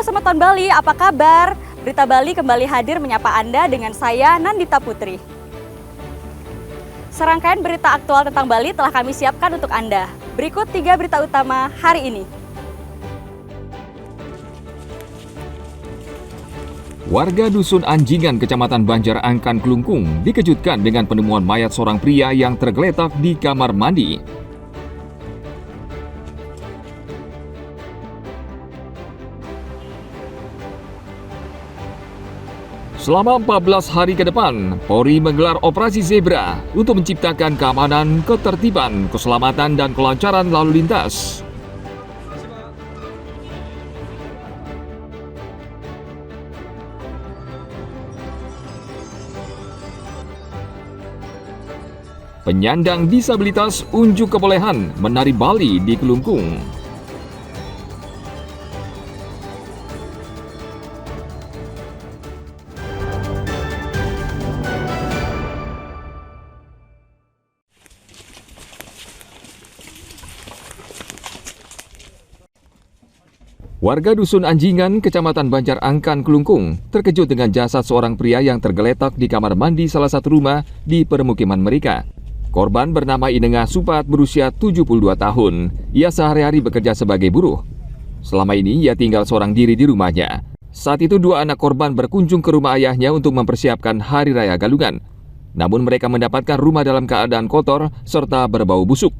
Semeton Bali, apa kabar? Berita Bali kembali hadir menyapa Anda dengan saya, Nandita Putri. Serangkaian berita aktual tentang Bali telah kami siapkan untuk Anda. Berikut 3 berita utama hari ini. Warga Dusun Anjingan, Kecamatan Banjar Angkan, Klungkung dikejutkan dengan penemuan mayat seorang pria yang tergeletak di kamar mandi. Selama 14 hari ke depan, Polri menggelar Operasi Zebra untuk menciptakan keamanan, ketertiban, keselamatan, dan kelancaran lalu lintas. Penyandang disabilitas unjuk kebolehan menari Bali di Klungkung. Warga Dusun Anjingan, Kecamatan Banjar Angkan, Klungkung terkejut dengan jasad seorang pria yang tergeletak di kamar mandi salah satu rumah di permukiman mereka. Korban bernama Inengah Supat berusia 72 tahun. Ia sehari-hari bekerja sebagai buruh. Selama ini ia tinggal seorang diri di rumahnya. Saat itu 2 anak korban berkunjung ke rumah ayahnya untuk mempersiapkan Hari Raya Galungan. Namun mereka mendapatkan rumah dalam keadaan kotor serta berbau busuk.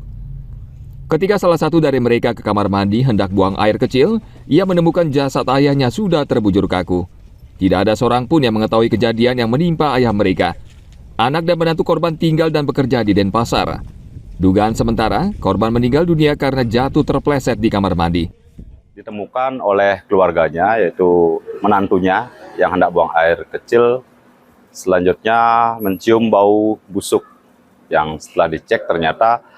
Ketika salah satu dari mereka ke kamar mandi hendak buang air kecil, ia menemukan jasad ayahnya sudah terbujur kaku. Tidak ada seorang pun yang mengetahui kejadian yang menimpa ayah mereka. Anak dan menantu korban tinggal dan bekerja di Denpasar. Dugaan sementara, korban meninggal dunia karena jatuh terpleset di kamar mandi. Ditemukan oleh keluarganya, yaitu menantunya yang hendak buang air kecil. Selanjutnya mencium bau busuk yang setelah dicek ternyata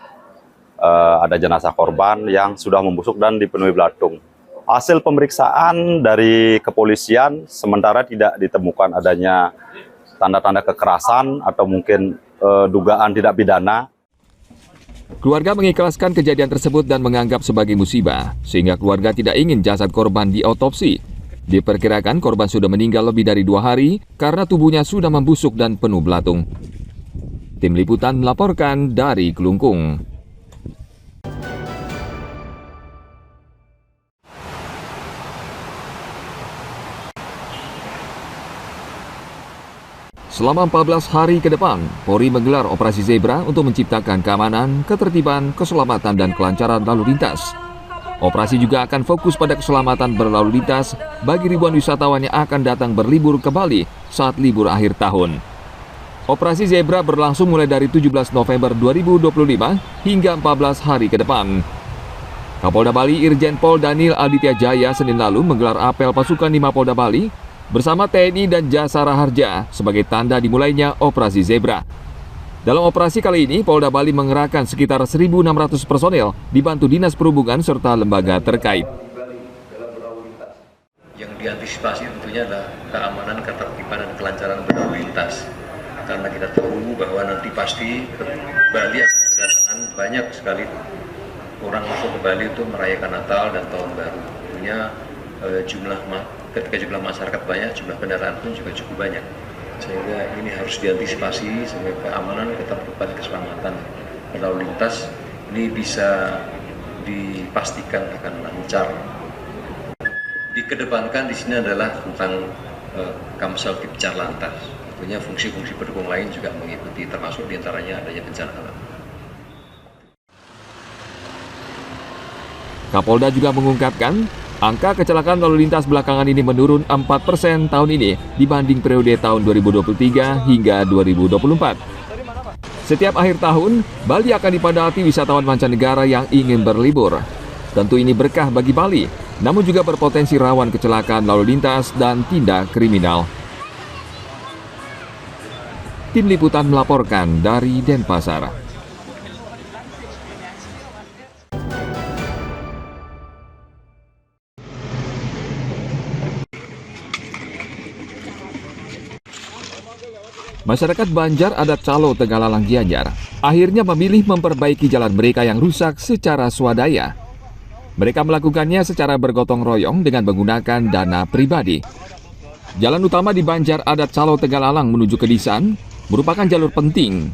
ada jenazah korban yang sudah membusuk dan dipenuhi belatung. Hasil pemeriksaan dari kepolisian sementara tidak ditemukan adanya tanda-tanda kekerasan atau mungkin dugaan tidak pidana. Keluarga mengikhlaskan kejadian tersebut dan menganggap sebagai musibah, sehingga keluarga tidak ingin jasad korban diotopsi. Diperkirakan korban sudah meninggal lebih dari 2 hari karena tubuhnya sudah membusuk dan penuh belatung. Tim Liputan melaporkan dari Klungkung. Selama 14 hari ke depan, Polri menggelar Operasi Zebra untuk menciptakan keamanan, ketertiban, keselamatan, dan kelancaran lalu lintas. Operasi juga akan fokus pada keselamatan berlalu lintas bagi ribuan wisatawan yang akan datang berlibur ke Bali saat libur akhir tahun. Operasi Zebra berlangsung mulai dari 17 November 2025 hingga 14 hari ke depan. Kapolda Bali Irjen Pol Daniel Aditya Jaya Senin lalu menggelar apel pasukan di Mapolda Bali bersama TNI dan Jasara Harja sebagai tanda dimulainya Operasi Zebra. Dalam operasi kali ini, Polda Bali mengerahkan sekitar 1.600 personel dibantu Dinas Perhubungan serta lembaga terkait. Yang diantisipasi tentunya adalah keamanan, ketertiban, dan kelancaran berlalu lintas. Karena kita tahu bahwa nanti pasti Bali akan kedatangan banyak sekali orang masuk ke Bali untuk merayakan Natal dan Tahun Baru. Tentunya ketika jumlah masyarakat banyak, jumlah kendaraan pun juga cukup banyak. Sehingga ini harus diantisipasi sehingga keamanan, ketertiban, keselamatan berlalu lintas ini bisa dipastikan akan lancar. Dikedepankan di sini adalah tentang Kamsel Tibcar Lantas. Tentunya fungsi-fungsi pendukung lain juga mengikuti, termasuk diantaranya adanya bencana alam. Kapolda juga mengungkapkan, angka kecelakaan lalu lintas belakangan ini menurun 4% tahun ini dibanding periode tahun 2023 hingga 2024. Setiap akhir tahun, Bali akan dipadati wisatawan mancanegara yang ingin berlibur. Tentu ini berkah bagi Bali, namun juga berpotensi rawan kecelakaan lalu lintas dan tindak kriminal. Tim Liputan melaporkan dari Denpasar. Masyarakat Banjar adat Calo Tegalalang Gianyar akhirnya memilih memperbaiki jalan mereka yang rusak secara swadaya. Mereka melakukannya secara bergotong royong dengan menggunakan dana pribadi. Jalan utama di Banjar Adat Calo Tegalalang menuju ke Disan merupakan jalur penting.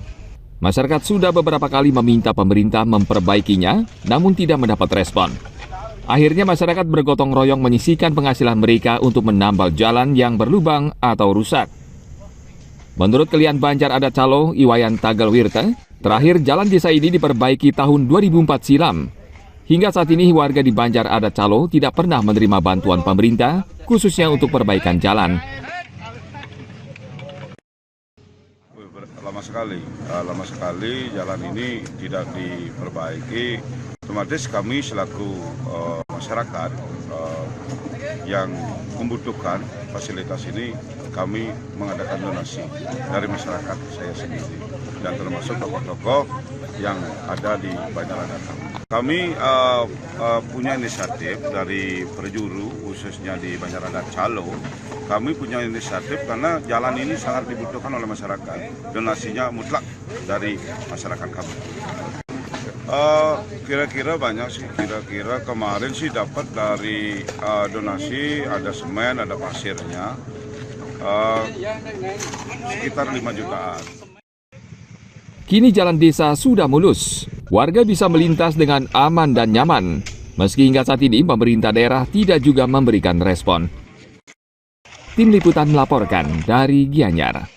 Masyarakat sudah beberapa kali meminta pemerintah memperbaikinya, namun tidak mendapat respon. Akhirnya masyarakat bergotong royong menyisihkan penghasilan mereka untuk menambal jalan yang berlubang atau rusak. Menurut Kelian Banjar Adat Calo, Iwayan Tagalwirte, terakhir jalan desa ini diperbaiki tahun 2004 silam. Hingga saat ini warga di Banjar Adat Calo tidak pernah menerima bantuan pemerintah, khususnya untuk perbaikan jalan. Lama sekali jalan ini tidak diperbaiki. Otomatis kami selaku masyarakat yang membutuhkan fasilitas ini, kami mengadakan donasi dari masyarakat saya sendiri dan termasuk tokoh-tokoh yang ada di Banjar Adat. Kami punya inisiatif dari Perjuru, khususnya di Banjar Adat Calo. Kami punya inisiatif karena jalan ini sangat dibutuhkan oleh masyarakat. Donasinya mutlak dari masyarakat kami. Kira-kira banyak sih. Kira-kira kemarin sih dapat dari donasi, ada semen, ada pasirnya, sekitar 5 jutaan. Kini jalan desa sudah mulus. Warga bisa melintas dengan aman dan nyaman. Meski hingga saat ini pemerintah daerah tidak juga memberikan respon. Tim Liputan melaporkan dari Gianyar.